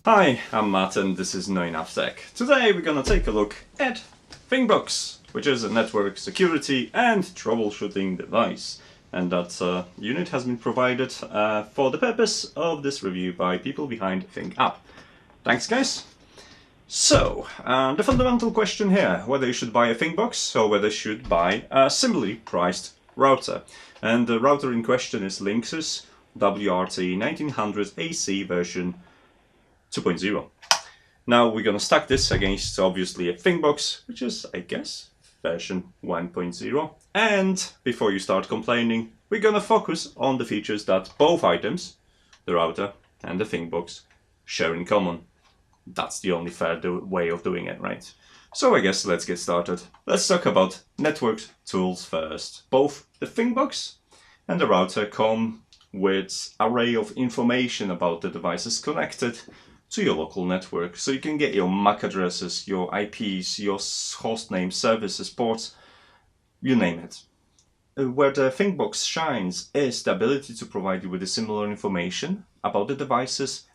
Hi, I'm Matt and this is NotEnoughTECH. Today we're gonna take a look at Fingbox, which is a network security and troubleshooting device. And that unit has been provided for the purpose of this review by people behind FingApp. Thanks guys! So, the fundamental question here, whether you should buy a Fingbox or whether you should buy a similarly priced router. And the router in question is Linksys WRT1900AC version 2.0. Now we're gonna stack this against obviously a Fingbox, which is, I guess, version 1.0. And before you start complaining, we're gonna focus on the features that both items, the router and the Fingbox, share in common. That's the only fair way of doing it, right? So I guess let's get started. Let's talk about network tools first. Both the Fingbox and the router come with an array of information about the devices connected to your local network. So you can get your MAC addresses, your IPs, your host names, services, ports, you name it. Where the Fingbox shines is the ability to provide you with a similar information about the devices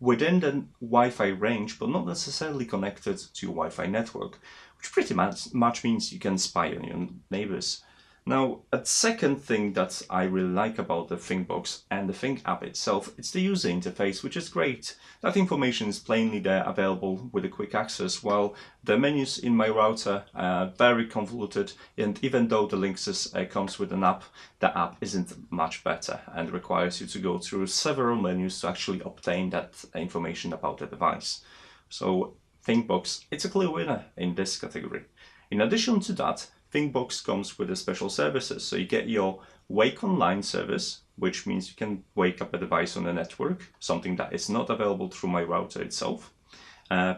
within the Wi-Fi range, but not necessarily connected to your Wi-Fi network, which pretty much means you can spy on your neighbors. Now, a second thing that I really like about the Fingbox and the FingApp itself, it's the user interface, which is great. That information is plainly there, available with a quick access, while the menus in my router are very convoluted, and even though the Linksys comes with an app, the app isn't much better and requires you to go through several menus to actually obtain that information about the device. So Fingbox, it's a clear winner in this category. In addition to that, Fingbox comes with the special services, so you get your Wake Online service, which means you can wake up a device on the network, something that is not available through my router itself.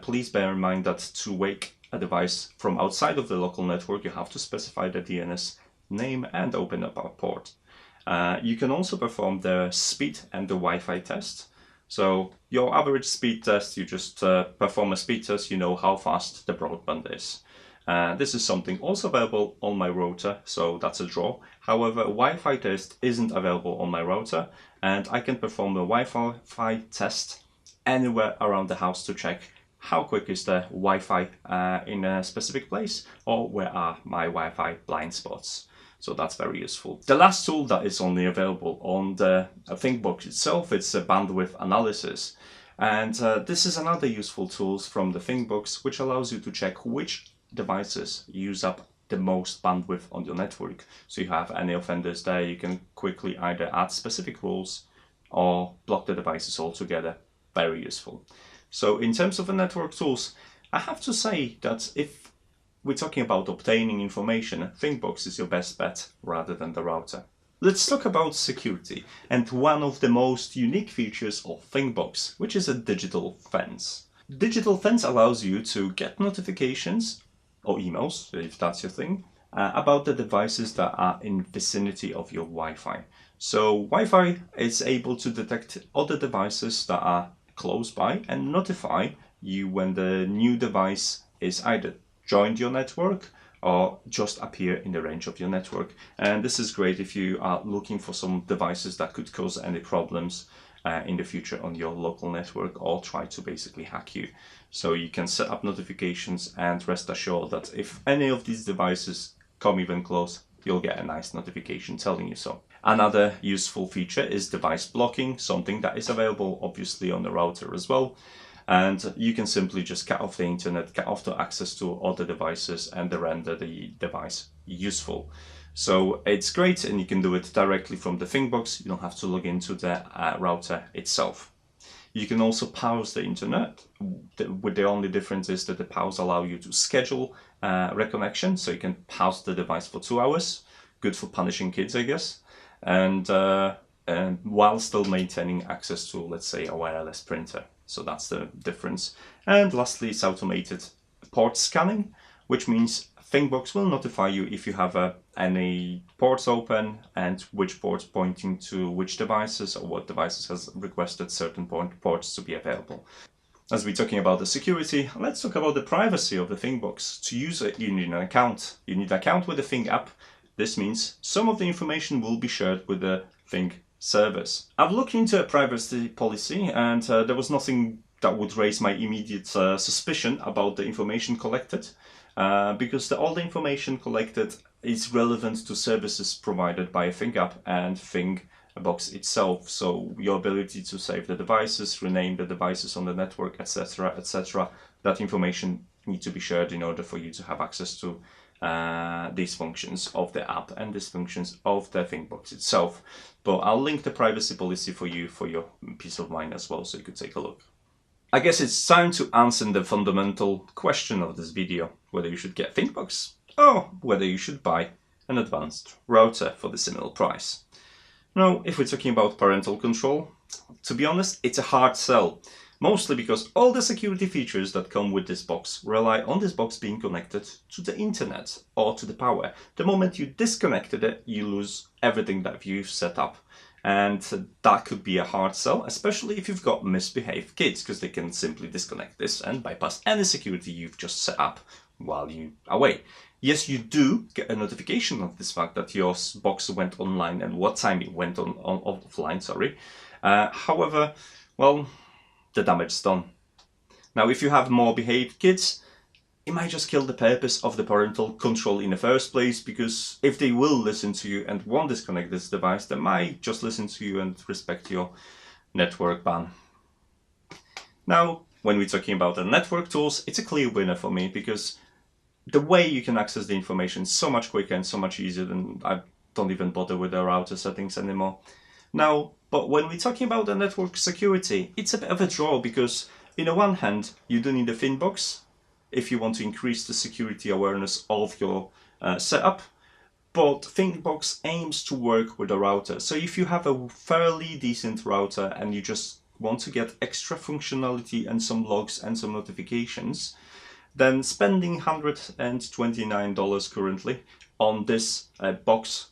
Please bear in mind that to wake a device from outside of the local network, you have to specify the DNS name and open up a port. You can also perform the speed and the Wi-Fi test. So your average speed test, you just perform a speed test, you know how fast the broadband is. This is something also available on my router, so that's a draw. However, a Wi-Fi test isn't available on my router, and I can perform a Wi-Fi test anywhere around the house to check how quick is the Wi-Fi in a specific place, or where are my Wi-Fi blind spots. So that's very useful. The last tool that is only available on the Fingbox itself, it's a bandwidth analysis. And this is another useful tool from the Fingbox, which allows you to check which devices use up the most bandwidth on your network. So you have any offenders there, you can quickly either add specific rules or block the devices altogether. Very useful. So in terms of the network tools, I have to say that if we're talking about obtaining information, Fingbox is your best bet rather than the router. Let's talk about security and one of the most unique features of Fingbox, which is a digital fence. Digital fence allows you to get notifications or emails, if that's your thing, about the devices that are in vicinity of your Wi-Fi. So Wi-Fi is able to detect other devices that are close by and notify you when the new device is either joined your network or just appear in the range of your network. And this is great if you are looking for some devices that could cause any problems in the future on your local network or try to basically hack you. So you can set up notifications and rest assured that if any of these devices come even close, you'll get a nice notification telling you so. Another useful feature is device blocking, something that is available obviously on the router as well. And you can simply just cut off the internet, cut off the access to other devices and render the device useful. So it's great, and you can do it directly from the Fingbox. You don't have to log into the router itself. You can also pause the internet. The only difference is that the pause allows you to schedule reconnection, so you can pause the device for 2 hours. Good for punishing kids, I guess. And while still maintaining access to, let's say, a wireless printer. So that's the difference. And lastly, it's automated port scanning, which means Fingbox will notify you if you have any ports open and which ports pointing to which devices or what devices has requested certain ports to be available. As we're talking about the security, let's talk about the privacy of the Fingbox. To use it, you need an account. You need an account with the FingApp. This means some of the information will be shared with the Fing service. I've looked into a privacy policy and there was nothing that would raise my immediate suspicion about the information collected, because all the information collected is relevant to services provided by a ThingApp and Fingbox itself. So your ability to save the devices, rename the devices on the network, etc., etc. That information needs to be shared in order for you to have access to these functions of the app and these functions of the Fingbox itself. But I'll link the privacy policy for you for your peace of mind as well, so you could take a look. I guess it's time to answer the fundamental question of this video, whether you should get Fingbox or whether you should buy an advanced router for the similar price. Now, if we're talking about parental control, to be honest, it's a hard sell. Mostly because all the security features that come with this box rely on this box being connected to the internet or to the power. The moment you disconnected it, you lose everything that you've set up. And that could be a hard sell, especially if you've got misbehaved kids, because they can simply disconnect this and bypass any security you've just set up while you're away. Yes, you do get a notification of this fact that your box went online and what time it went offline, sorry. However, well, the damage is done. Now, if you have more behaved kids, it might just kill the purpose of the parental control in the first place, because if they will listen to you and won't disconnect this device, they might just listen to you and respect your network ban. Now, when we're talking about the network tools, it's a clear winner for me, because the way you can access the information is so much quicker and so much easier than I don't even bother with the router settings anymore. Now, but when we're talking about the network security, it's a bit of a draw, because on the one hand, you do need a Fingbox if you want to increase the security awareness of your setup, but Fingbox aims to work with a router. So if you have a fairly decent router and you just want to get extra functionality and some logs and some notifications, then spending $129 currently on this box,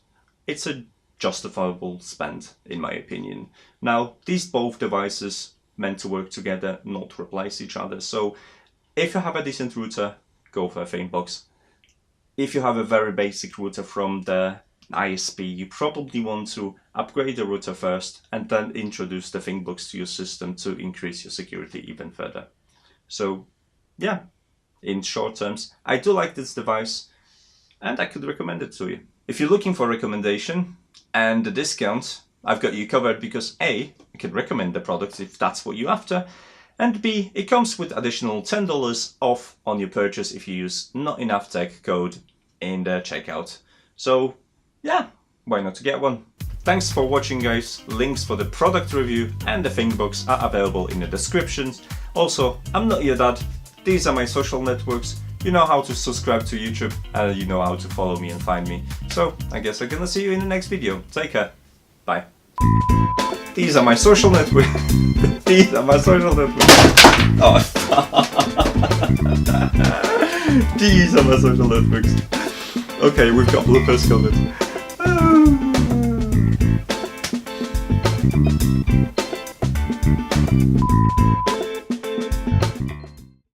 it's a justifiable spend, in my opinion. Now, these both devices meant to work together, not replace each other. So if you have a decent router, go for a Fingbox. If you have a very basic router from the ISP, you probably want to upgrade the router first and then introduce the Fingbox to your system to increase your security even further. So yeah, in short terms, I do like this device and I could recommend it to you. If you're looking for a recommendation and a discount, I've got you covered, because A, I can recommend the product if that's what you're after, and B, it comes with additional $10 off on your purchase if you use NotEnoughTECH code in the checkout. So yeah, why not to get one? Thanks for watching, guys. Links for the product review and the Fingbox are available in the descriptions. Also, I'm not your dad. These are my social networks. You know how to subscribe to YouTube, and you know how to follow me and find me. So I guess I'm gonna see you in the next video. Take care. Bye. These are my social networks. These are my social networks. Oh. These are my social networks. Okay, we've got bloopers coming.